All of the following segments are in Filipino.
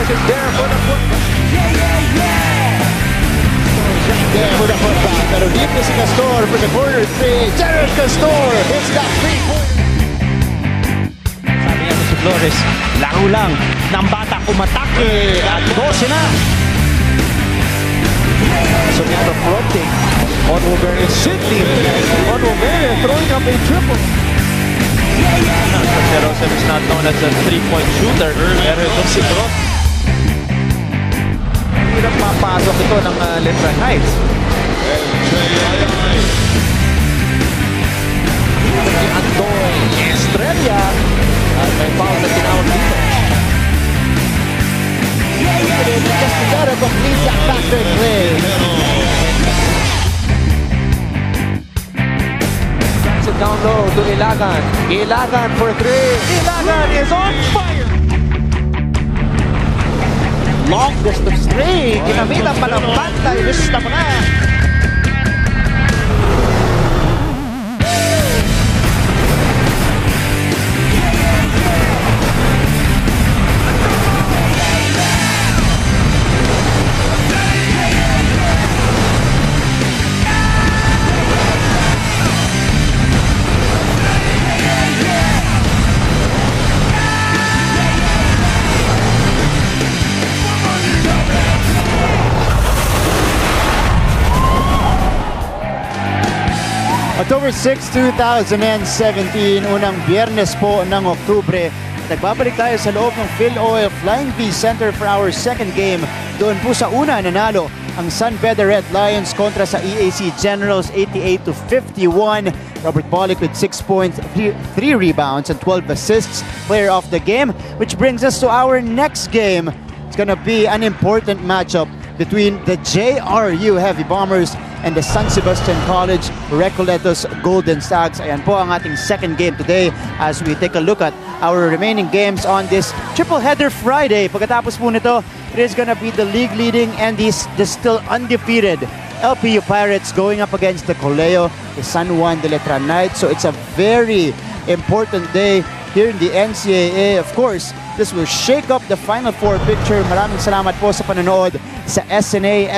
is there for the putback. There for the putback. Pero deep na si Castor for the corner 3. Jared Castor hits that 3-pointer. Sabi niya si Flores, laro lang ng bata kumatake at 12 na. So now the fronting. Otto Berry sitting. Otto Berry throwing up a triple. Joseph is not known as a three-point shooter. Pero itong si Cross. Hirap mapasok ito ng Letra Knights. Andoy Estrella. At may foul na tinawag dito. Castigara completes that backward play. Drops it down low to Ilagan. Ilagan for 3. Ilagan is on fire! Long distance 3. Ginamitan pa ng bantay. Lista mo na. October 6, 2017, unang biyernes po ng Oktubre. Nagbabalik tayo sa loob ng Phil Oil Flying V Center for our second game. Doon po sa una nanalo ang San Beda Red Lions kontra sa EAC Generals 88-51. Robert Pollock with 6 points, 3 rebounds, and 12 assists. Player of the game, which brings us to our next game. It's gonna be an important matchup between the JRU Heavy Bombers and the San Sebastian College Recoletos Golden Stags. Ayan po ang ating second game today as we take a look at our remaining games on this triple header Friday. Pagkatapos po nito, it is gonna be the league leading and the still undefeated LPU Pirates going up against the Coleo, the San Juan de Letra Knights. So it's a very important day here in the NCAA. Of course, this will shake up the Final Four picture. Maraming salamat po sa panonood sa SNA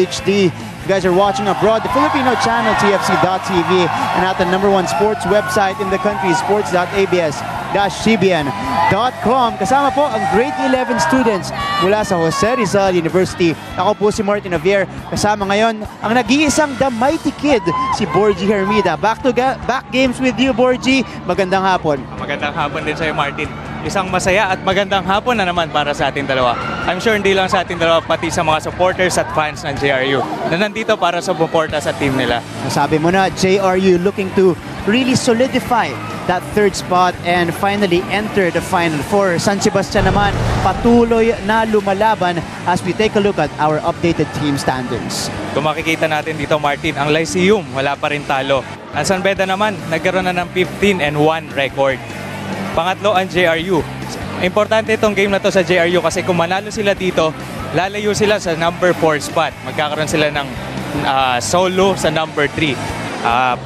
HD. If you guys are watching abroad, the Filipino channel TFC.tv, and at the #1 sports website in the country, sports.abs-CBN.com. Kasama po ang grade 11 students mula sa Jose Rizal University. Ako po si Martin Javier. Kasama ngayon ang nag-iisang the mighty kid, si Borgie Hermida. Back games with you, Borgie. Magandang hapon. Magandang hapon din sa'yo, Martin. Isang masaya at magandang hapon na naman para sa ating dalawa. I'm sure hindi lang sa ating dalawa, pati sa mga supporters at fans ng JRU na nandito para sa suporta sa team nila. Sabi mo na, JRU looking to really solidify that third spot and finally enter the Final Four. San Sebastian naman patuloy na lumalaban as we take a look at our updated team standings. Kung makikita natin dito, Martin, ang Lyceum wala pa rin talo. Ang San Beda naman nagkaroon na ng 15-1 record. Pangatlo ang JRU. Importante itong game na to sa JRU kasi kung manalo sila dito, lalayo sila sa number 4 spot. Magkakaroon sila ng solo sa number 3.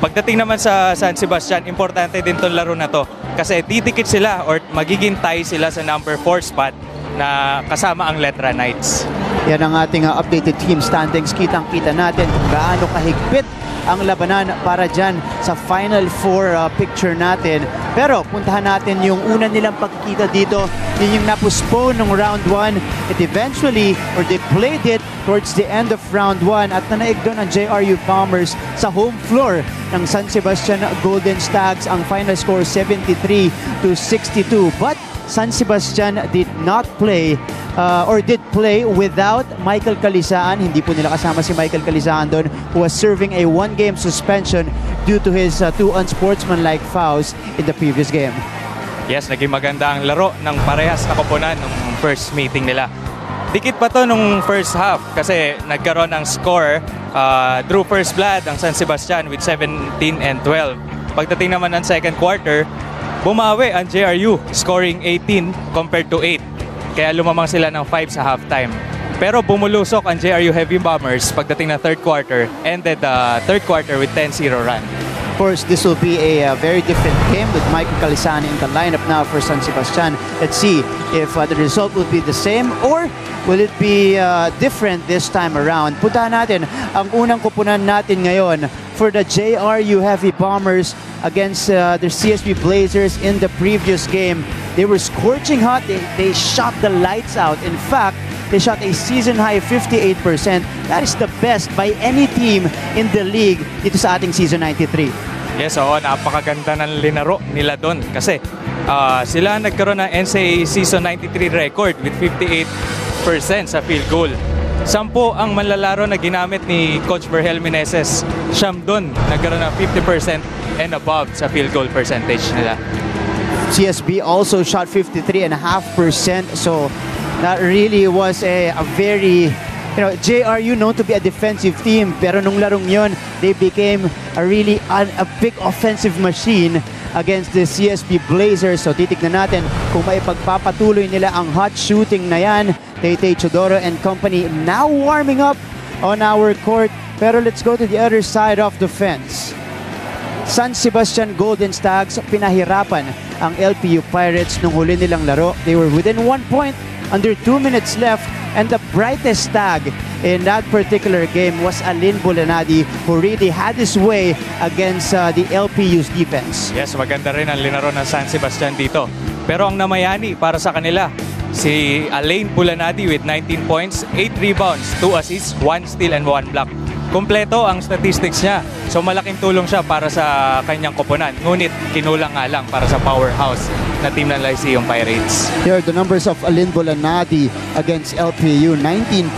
Pagdating naman sa San Sebastian, importante din itong laro na to kasi titikit sila or magiging tie sila sa number 4 spot na kasama ang Letra Knights. Yan ang ating updated team standings. Kitang-kita natin kung gaano kahigpit ang labanan para dyan sa Final Four picture natin. Pero puntahan natin yung una nilang pagkikita dito. Yun yung na-postpone ng round 1. It eventually, or they played it towards the end of round 1 at nanaig doon ang JRU Bombers sa home floor ng San Sebastian Golden Stags. Ang final score 73-62. But San Sebastian did not play or did play without Michael Calisaan. Hindi po nila kasama si Michael Calisaan doon, who was serving a 1-game suspension due to his 2 unsportsmanlike fouls in the previous game. Yes, naging maganda ang laro ng parehas na koponan ng first meeting nila. Dikit pa to nung first half kasi nagkaroon ng score drew first blood ang San Sebastian with 17-12. Pagdating naman ng second quarter, bumawi ang JRU, scoring 18 compared to 8. Kaya lumamang sila ng 5 sa halftime. Pero bumulusok ang JRU Heavy Bombers pagdating ng third quarter, ended the third quarter with 10-0 run. Of course, this will be a very different game with Michael Calisani in the lineup now for San Sebastian. Let's see if the result will be the same or will it be different this time around. Puntahan natin ang unang kupunan natin ngayon for the JRU Heavy Bombers against the CSB Blazers in the previous game. They were scorching hot. They shot the lights out. In fact, they shot a season-high 58%. That is the best by any team in the league dito sa ating Season 93. Yes, oo, napakaganda ng linaro nila doon kasi sila nagkaroon ng NCAA Season 93 record with 58% sa field goal. 10 ang manlalaro na ginamit ni Coach Berhel Meneses. Siyam doon nagkaroon ng 50% and above sa field goal percentage nila. CSB also shot 53.5%. So that really was a very, JRU known to be a defensive team, pero nung larong yon, they became a big offensive machine against the CSB Blazers. So titignan natin kung may pagpapatuloy nila ang hot shooting na yan. Tete Chodoro and company now warming up on our court. Pero let's go to the other side of the fence. San Sebastian Golden Stags pinahirapan ang LPU Pirates nung huli nilang laro. They were within 1 point, under 2 minutes left, and the brightest stag in that particular game was Alin Bulanadi, who really had his way against the LPU's defense. Yes, maganda rin ang linaro ng San Sebastian dito. Pero ang namayani para sa kanila, si Alain Bulanadi with 19 points, 8 rebounds, 2 assists, 1 steal and 1 block. Kompleto ang statistics niya. So malaking tulong siya para sa kanyang koponan. Ngunit kinulang nga lang para sa powerhouse na team ng Lyceum Pirates. Here are the numbers of Alin Bulanadi against LPU. 19.7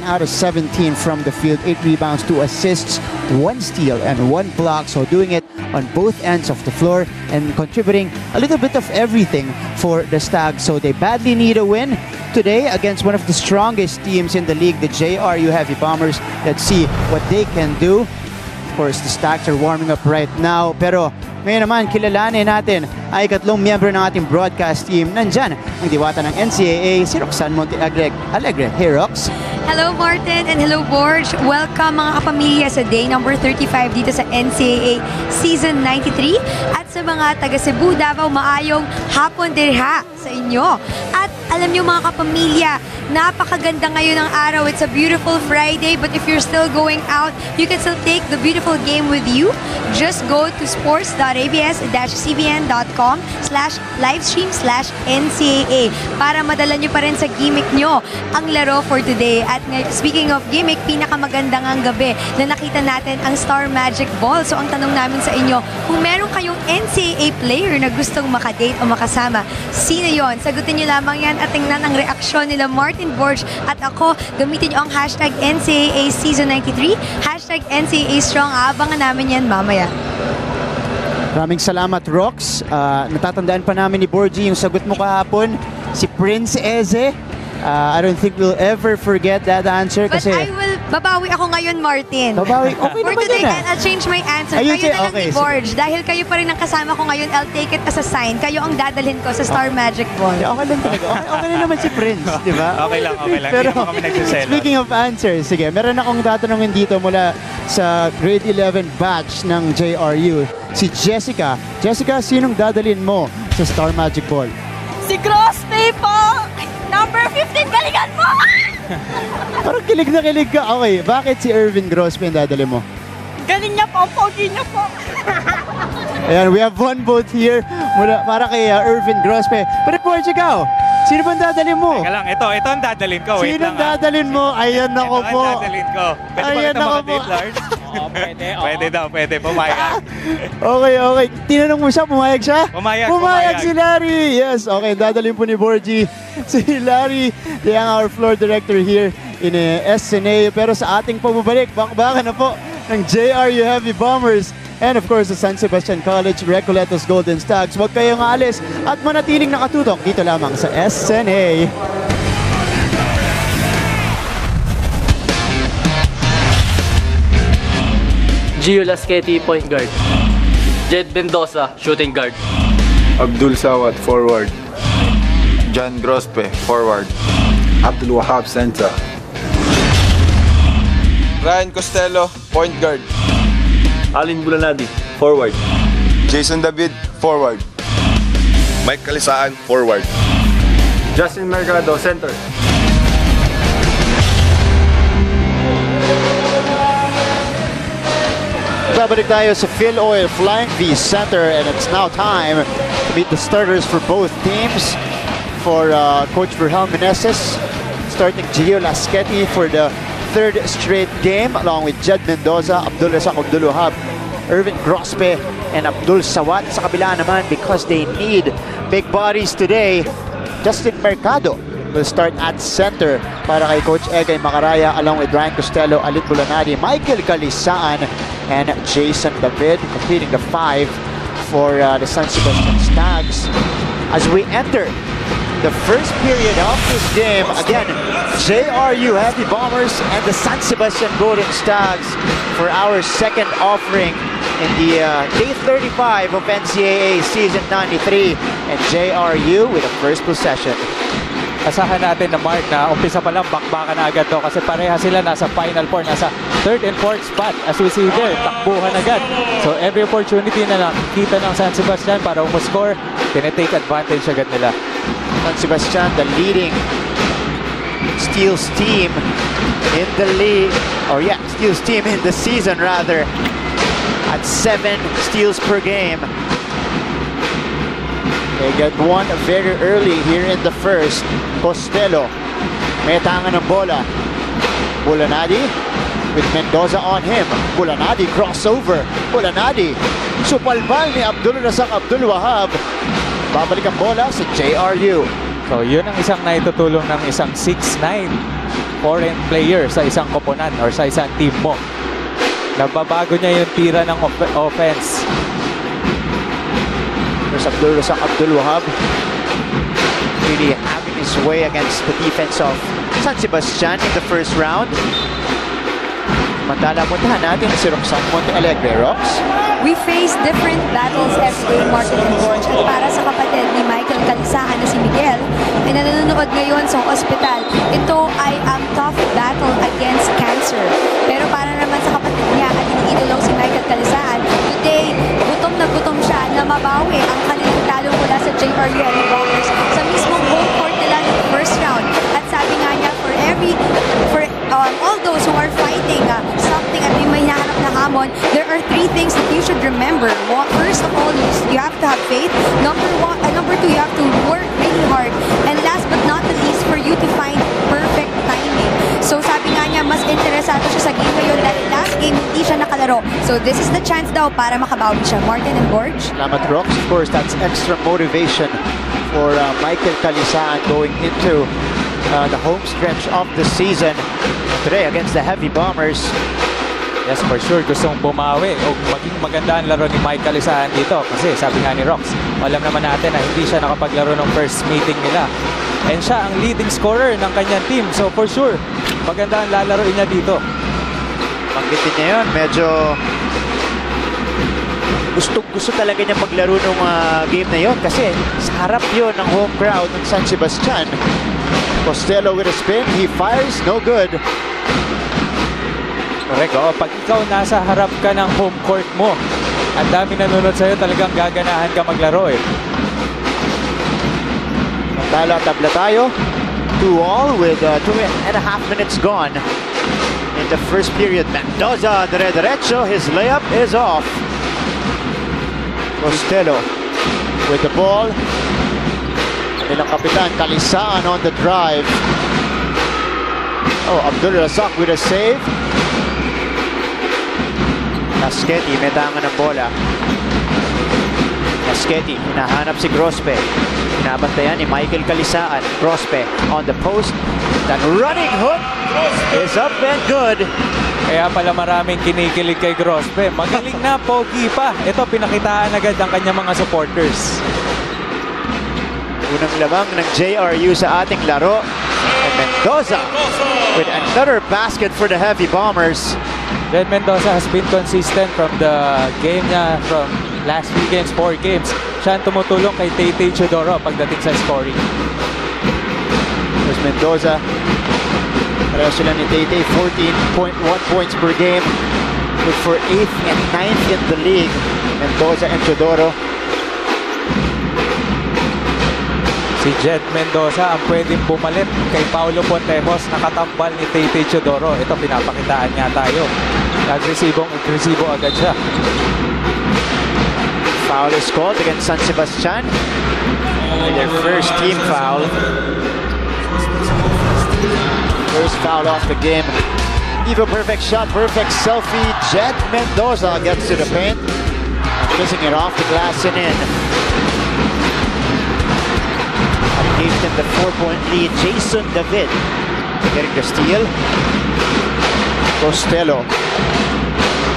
out of 17 from the field, 8 rebounds, 2 assists, 1 steal and 1 block. So doing it on both ends of the floor and contributing a little bit of everything for the Stags. So they badly need a win today against one of the strongest teams in the league, the JRU Heavy Bombers. Let's see what they can do. Of course, the Stags are warming up right now. Pero ngayon naman, kilalanin natin ay ikatlong miyembro ng ating broadcast team. Nandyan ang diwata ng NCAA, si Roxanne Montealegre. Hey, Rox. Hello, Martin, and hello, Borge. Welcome mga kapamilya sa day number 35 dito sa NCAA Season 93. At sa mga taga Cebu, Davao, maayong hapon dirha sa inyo. At alam nyo mga kapamilya, napakaganda ngayon ng araw. It's a beautiful Friday, but if you're still going out, you can still take the beautiful game with you. Just go to sports.abs-cbn.com/livestream/NCAA para madala nyo pa rin sa gimmick nyo ang laro for today. At speaking of gimmick, pinakamagandang ang gabi na nakita natin ang Star Magic Ball. So ang tanong namin sa inyo, kung meron kayong NCAA player na gustong makadate o makasama, sino yon? Sagutin nyo lamang yan at tingnan ang reaksyon nila Martin, Borge at ako. Gamitin nyo ang hashtag NCAA Season 93, hashtag NCAA Strong. Abangan namin yan mamaya. Maraming salamat, Rox. Natatandaan pa namin ni Borgie yung sagot mo kahapon, si Prince Eze. I don't think we'll ever forget that answer. But kasi babawi ako ngayon, Martin. Babawi? Okay For naman today, yan, I'll change my answer. Ayun, Kayo na lang okay, ni Borge. Dahil kayo pa rin ang kasama ko ngayon, I'll take it as a sign. Kayo ang dadalhin ko sa Star Magic Ball. Okay lang talaga. Okay na naman si Prince, di ba? Okay lang. Pero, hindi naman kami nagsiselos. speaking of answers, sige, meron akong tatanungin dito mula sa grade 11 batch ng JRU. Si Jessica. Jessica, sinong dadalhin mo sa Star Magic Ball? Si Crosby po! Number 15, galingan mo! Parang kilig na kilig ka. Okay, bakit si Irvin Grospe ang dadalhin mo? Galing niya po, pogi niya po. Ayan, we have one vote here mula, para kay Irvin Grospe. Pero Borge, ikaw, sino bang dadalhin mo? Teka lang, ito ang dadalhin ko. Wait Sino lang, ang dadalhin mo? Ayan ako Ito po. ang dadalhin ko. Pwede ba Ayan kita ako makadate, po. Lars? Pwede. Pwede. Pumayag. Okay. Tinanong mo siya, pumayag siya? Pumayag. Si Larry. Yes, okay. Dadalhin po ni Borgie. Si Larry, they are our floor director here in SNA. Pero sa ating pababalik, bakbakan na po ng JRU Heavy Bombers. And of course, the San Sebastian College Recoletos Golden Stags. Huwag kayong aalis at manatiling nakatutok dito lamang sa SNA. Gio Lasqueti, point guard. Jed Mendoza, shooting guard. Abdul Sawat, forward. John Grospe, forward. Abdul Wahab, center. Ryan Costello, point guard. Alin Bulanadi, forward. Jason David, forward. Mike Kalisaan, forward. Justin Mercado, center. Babalik tayo sa Phil Oil Flying V Center, and it's now time to meet the starters for both teams. For Coach Virgel Meneses, starting Gio Lasqueti for the third straight game, along with Jed Mendoza, Abdul Razak Abdul-Wahab, Irvin Grospe, and Abdul Sawat. Sa kabila naman, because they need big bodies today, Justin Mercado will start at center para kay Coach Egay Macaraya, along with Ryan Costello, Alit Bulanadi, Michael Kalisaan, and Jason David, completing the 5 for the San Sebastian Stags. As we enter the first period of this game, again, JRU Heavy Bombers and the San Sebastian Golden Stags for our second offering in the day 35 of NCAA Season 93, and JRU with the first possession. Asahan natin na Mark na umpisa pa lang bakbakan na agad to kasi pareha sila nasa Final Four, nasa 3rd and 4th spot. As we see there, takbuhan agad. So every opportunity na nakikita ng San Sebastian para umuscore, tinetake advantage agad nila. San Sebastian, the leading steals team in the league, steals team in the season rather, at 7 steals per game. They get one very early here in the first. Costello, may tangan ng bola. Bulanadi with Mendoza on him. Bulanadi crossover. Bulanadi, supalbal ni Abdul Razak Abdul-Wahab. Babalik ang bola sa JRU. So yun ang isang naitutulong ng isang 6'9" foreign player sa isang koponan or sa isang team mo. Nababago niya yung tira ng offense. There's Abdul Razak Abdul-Wahab really having his way against the defense of San Sebastian in the first round. Mantala, puntahan natin si Roxanne Montealegre. Rox? We face different battles every day, Martin and George. At para sa kapatid ni Michael Kalisaan na si Miguel, ay nanonood ngayon sa ospital. Ito ay ang tough battle against cancer. Pero para naman sa kapatid niya at iniidolong si Michael Kalisaan, today, gutom na gutom siya na mabawi ang kanilang talo mula sa JRU Heavy Bombers sa mismong home court nila ng first round. At sabi nga niya, for all those who are fighting something at may hinahanap na hamon, there are 3 things that you should remember. First of all, you have to have faith. Number 2, you have to work really hard. And last but not the least, for you to find perfect timing. So sabi nga niya, mas interesado siya sa game ngayon dahil last game hindi siya nakalaro. So this is the chance daw para makabawi siya. Martin and Borge. Salamat, Rox. Of course, that's extra motivation for Michael Kalisaan going into the home stretch of the season today against the Heavy Bombers. Yes, for sure. Gustong bumawi o maging maganda ang laro ni Mike Kalisaan dito. Kasi sabi nga ni Rox, alam naman natin na hindi siya nakapaglaro ng first meeting nila. And siya ang leading scorer ng kanyang team. So for sure, maganda ang lalaroin niya dito. Panggitin niya yun. Medyo gusto talaga niya maglaro ng game na yun. Kasi sa harap yun ng home crowd ng San Sebastian. Costello with a spin. He fires. No good. Correct. Pag ikaw nasa harap ka ng home court mo, ang dami nanonood sa'yo, talagang gaganahan ka maglaro eh. Tala, tabla tayo. 2-all with 2.5 minutes gone in the first period. Mendoza, dire-derecho. His layup is off. Costello with the ball. Nilang kapitan, Kalisaan on the drive. Abdul Razak with a save. Lasqueti, may tangan ng bola. Lasqueti, hinahanap si Grospe. Hinabantayan ni Michael Kalisaan. Grospe on the post. That running hook is up and good. Kaya pala maraming kinikilig kay Grospe. Magaling na, pogi pa. Ito, pinakitaan agad ang kanyang mga supporters. Unang lamang ng JRU sa ating laro. And Mendoza with another basket for the Heavy Bombers. Red Mendoza has been consistent from the game niya from last few games, 4 games. Siya ang tumutulong kay Tay Chodoro pagdating sa scoring. There's Mendoza. Pareho sila ni Tay 14.1 points per game. Good for 8th and 9th in the league. Mendoza and Teodoro. Si Jed Mendoza ang pwedeng bumalit kay Paulo Pontejos, nakatambal ni Tay Teodoro. Ito, pinapakitaan nga tayo. Agresibo agad siya. Foul is called against San Sebastian. Their first team foul. First foul off the game. Even perfect shot, perfect selfie. Jed Mendoza gets to the paint. Kissing it off the glass and in. And gave them the 4-point lead. Jason David getting the steal. Costello.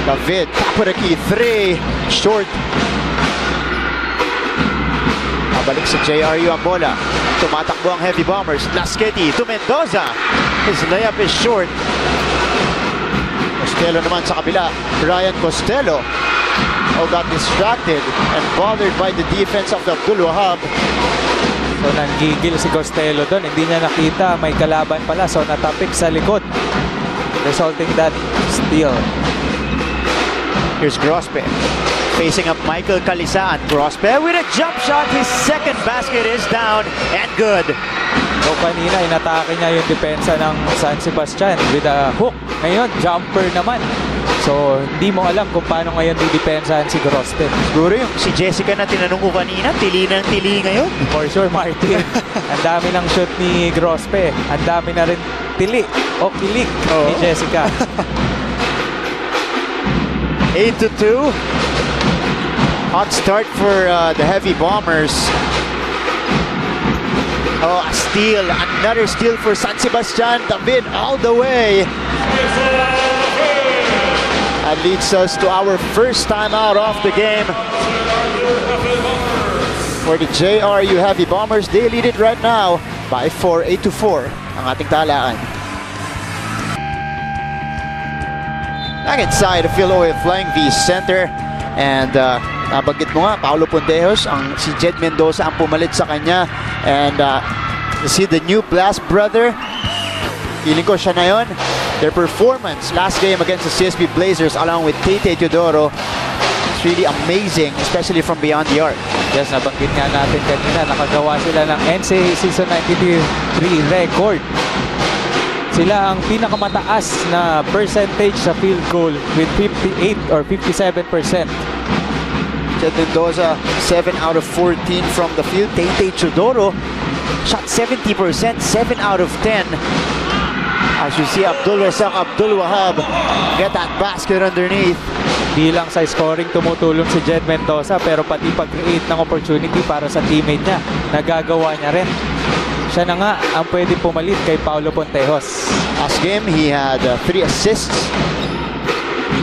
David, top of the key, 3. Short. Balik sa JRU ang bola. Tumatakbo ang Heavy Bombers. Lasqueti to Mendoza. His layup is short. Costello naman sa kabila. Ryan Costello got distracted and bothered by the defense of the Abdul Wahab. So nanggigil si Costello doon. Hindi niya nakita may kalaban pala. So natapik sa likod. Resulting that steal. Here's Grospe. Facing up Michael Calisaan. Grospe with a jump shot. His second basket is down and good. So kanina inatake niya yung depensa ng San Sebastian with a hook. Ngayon, jumper naman. So hindi mo alam kung paano ngayon didepensahan si Grospe. Siguro yung si Jessica na tinanong ko kanina, tili ng tili ngayon. For sure, Martin. Ang dami ng shoot ni Grospe. Ang dami na rin tili o kilik ni Jessica. 8-2. Hot start for the Heavy Bombers. Oh, a steal. Another steal for San Sebastian. David all the way. That leads us to our first time out of the game. For the JRU Heavy Bombers, they lead it right now by 4, 8-4. Ang ating talaan. Back inside the Philoe Flying V Center. And nabanggit mo nga, Paulo Pontejos, si Jed Mendoza ang pumalit sa kanya. And you see the new Blast brother. Feeling ko siya na yun. Their performance last game against the CSB Blazers along with Tay Teodoro, it's really amazing, especially from beyond the arc. Yes, nabanggit nga natin kanina, nakagawa sila ng NCAA Season 93 record. Sila ang pinakamataas na percentage sa field goal with 58 or 57%. Jed Mendoza, 7 out of 14 from the field. Tay Teodoro shot 70%, 7 out of 10. As you see, Abdul Wahab get that basket underneath. Bilang sa scoring, tumutulong si Jed Mendoza, pero pati pag-create ng opportunity para sa teammate niya, nagagawa niya rin. Siya na nga ang pwede pumalit kay Paulo Pontejos. Last game, he had 3 assists.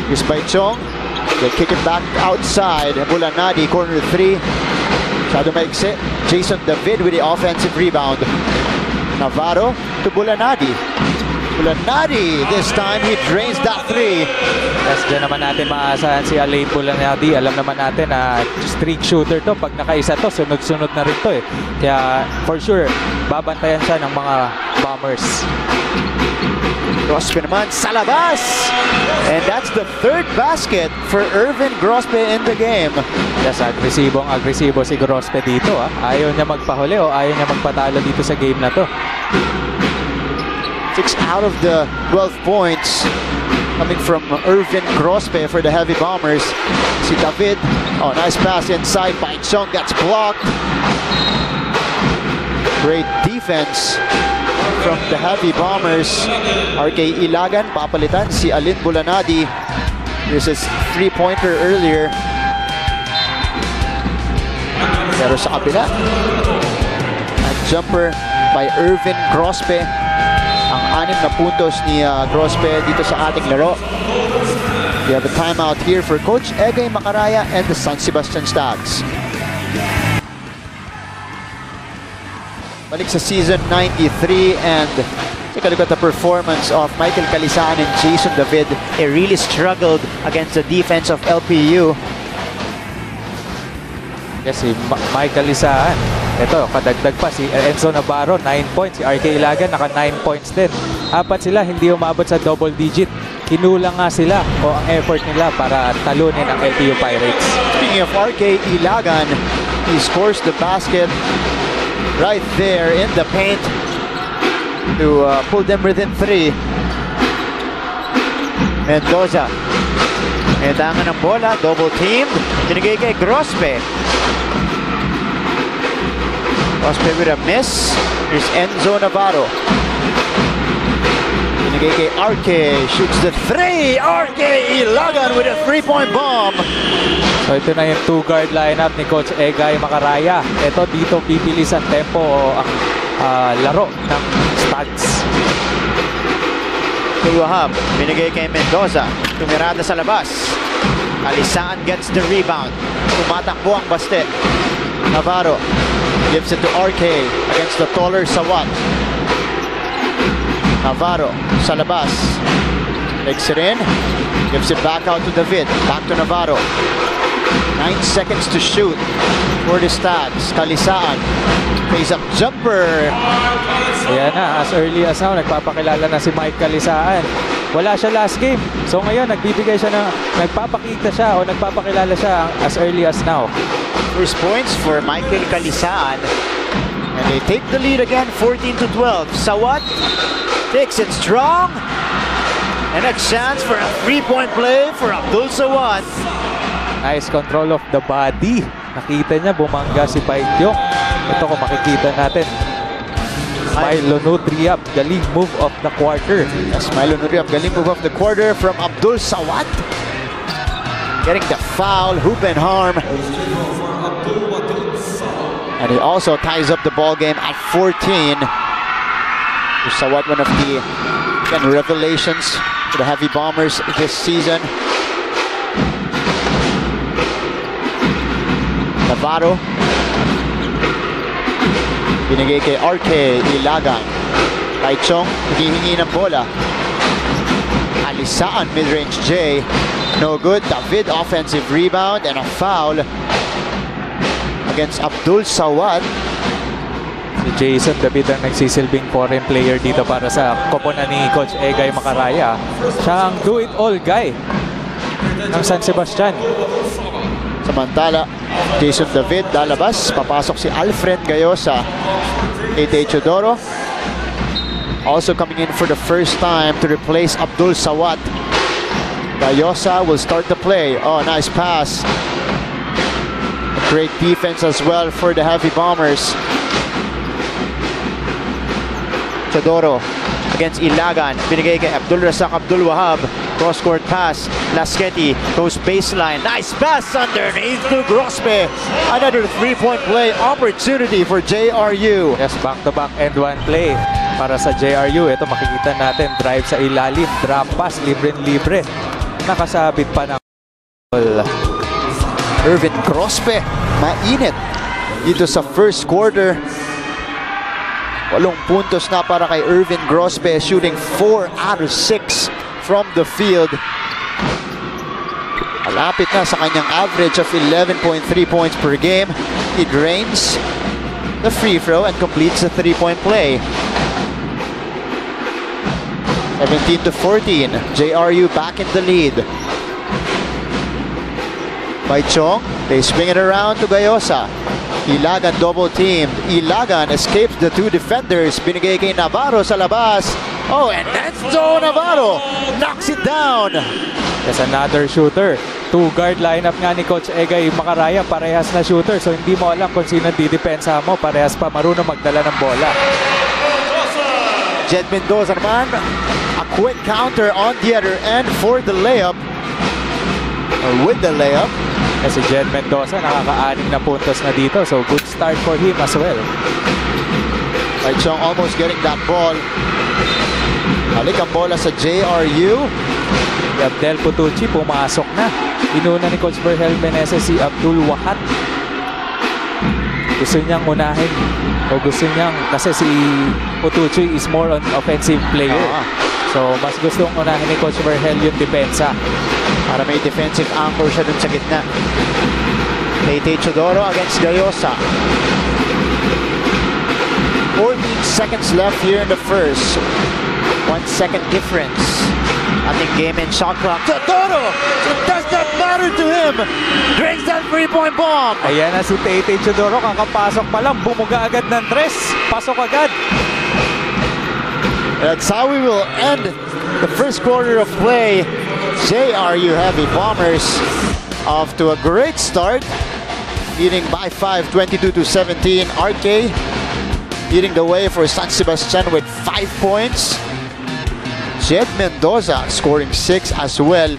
Here's by Chong. They kick it back outside. Bulanadi, corner 3. Shadow maiksi. Jason David with the offensive rebound. Navarro to Bulanadi. Bulanadi, this time he drains that 3. Yes, dyan naman natin maaasahan si Alain Bulanadi. Alam naman natin na streak shooter to. Pag nakaisa to, sunod-sunod na rin to eh. Kaya for sure, babantayan siya ng mga Bombers. Grospe naman sa labas. And that's the 3rd basket for Irvin Grospe in the game. Yes, agresibo si Grospe dito. Ayaw niya magpahuli o ayaw niya magpatalo dito sa game na to. 6 out of the 12 points coming from Irvin Grospe for the Heavy Bombers. Si David, nice pass inside by Chong, gets blocked. Great defense from the Heavy Bombers. RK Ilagan, papalitan si Alin Bulanadi. This is 3-pointer earlier. Pero sa kabila, and jumper by Irvin Grospe. Ang 6 na puntos ni Grospe dito sa ating laro. We have a timeout here for Coach Egay Macaraya and the San Sebastian Stags. Balik sa season 93 and take a look at the performance of Michael Calisaan and Jason David. They really struggled against the defense of LPU. Yes, si Michael Calisaan. Ito, kadagdag pa si Enzo Navarro, 9 points. Si RK Ilagan, naka 9 points din. 4 sila, hindi umabot sa double digit. Kinulang nga sila o ang effort nila para talunin ang LPU Pirates. Speaking of RK Ilagan, he scores the basket right there in the paint to pull them within 3. Mendoza. Medangan ng bola, double teamed. Binigay kay Grospe. Grospe with a miss. Here's Enzo Navarro. Binigay kay RK. Shoots the 3. RK Ilagan with a 3-point bomb. So ito na yung 2-guard lineup ni Coach Egay Macaraya. Ito dito pipilis ang tempo o ang laro ng Stags. Wahab, binigay kay Mendoza. Tumirada sa labas. Alisaan gets the rebound. Tumatakbo ang baste. Navarro gives it to RK against the taller Sawat. Navarro sa labas. Takes it in. Gives it back out to David. Back to Navarro. 9 seconds to shoot for the Stags. Kalisaan. Face up jumper. Ayan na, as early as now, nagpapakilala na si Mike Kalisaan. Wala siya last game. So ngayon, nagbibigay siya ng, nagpapakita siya o nagpapakilala siya as early as now. First points for Michael Kalisaan. And they take the lead again, 14-12. Sawat takes it strong. And a chance for a 3-point play for Abdul Sawat. Nice control of the body. Nakita niya, bumangga si Paityong. Ito kung makikita natin. Milo Nutriap, galing move of the quarter. Yes, Milo Nutriap, galing move of the quarter from Abdul Sawat. Getting the foul, hoop and harm. And he also ties up the ball game at 14. Sawat, one of the revelations for the Heavy Bombers this season. Navarro. Binigay kay RK Ilagan. Taichong, hihingi ng bola. Alisaan, mid-range J. No good. David, offensive rebound and a foul against Abdul Sawat. Si Jason David ang nagsisilbing foreign player dito para sa koponan ni Coach Egay Macaraya. Siya ang do-it-all guy ng San Sebastian. Samantala, Jason David lalabas. Papasok si Alfred Gayosa. Ete Chodoro also coming in for the first time to replace Abdul Sawat. Gayosa will start the play. Oh, nice pass. Great defense as well for the Heavy Bombers. Chodoro against Ilagan. Binigay kay Abdul Razak Abdul Wahab. Cross-court pass. Lasqueti goes baseline. Nice pass underneath to Grospe. Another 3-point play opportunity for JRU. Yes, back-to-back and one play para sa JRU. Ito makikita natin, drive sa ilalim, drop pass, libre-libre. Nakasabit pa ng Irvin Grospe, mainit dito sa first quarter. 8 puntos na para kay Irvin Grospe, shooting 4 out of 6 from the field. Malapit na sa kanyang average of 11.3 points per game. He drains the free throw and completes the 3-point play. 17-14, JRU back in the lead. By Chong, they swing it around to Gayosa. Ilagan double teamed. Ilagan escapes the 2 defenders. Binigay kay Navarro sa labas. Oh, and Enzo Navarro knocks it down. Yes, another shooter. 2-guard lineup nga ni Coach Egay Macaraya. Parehas na shooter. So hindi mo alam kung sino didepensa mo. Parehas pa marunong magdala ng bola. Jed Mendoza naman. A quick counter on the other end for the layup. Or with the layup. Kasi Jed Mendoza nakaka-6 na puntos na dito. So good start for him as well. Right, Chong almost getting that ball. Halik ang bola sa JRU. Abdel Putucci pumasok na. Inuna ni Coach Berhel Meneses si Abdul Wahat. Gusto niyang unahin. O gusto niyang, kasi si Putucci is more on offensive player. So mas gustong unahin ni Coach Berhel yung depensa. Para may defensive anchor siya dun sa gitna. Ete Chodoro against Gayosa. 14 seconds left here in the first. 1 second difference. Ating game in shot clock. Teodoro! Does not matter to him! Drinks that 3-point bomb! Ayan na si Tate Teodoro, kakapasok pa lang, bumuga agad ng tres, pasok agad. That's how we will end the first quarter of play. JRU Heavy Bombers off to a great start, leading by 5, 22-17. RK leading the way for San Sebastian with 5 points. Jed Mendoza scoring 6 as well.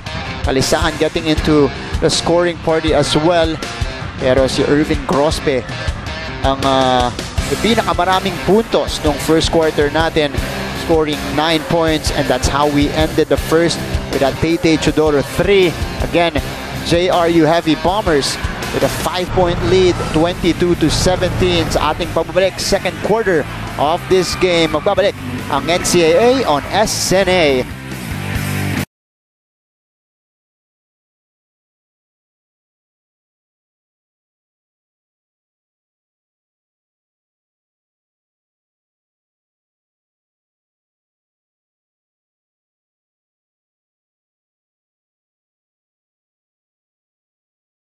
Kalisahan getting into the scoring party as well. Pero si Irvin Grospe ang pinakamaraming puntos nung first quarter natin, scoring 9 points, and that's how we ended the first with that Tate Teodoro 3. Again, JRU Heavy Bombers with a 5-point lead, 22-17 sa ating pagbabalik second quarter of this game. Magbabalik ang NCAA on SNA.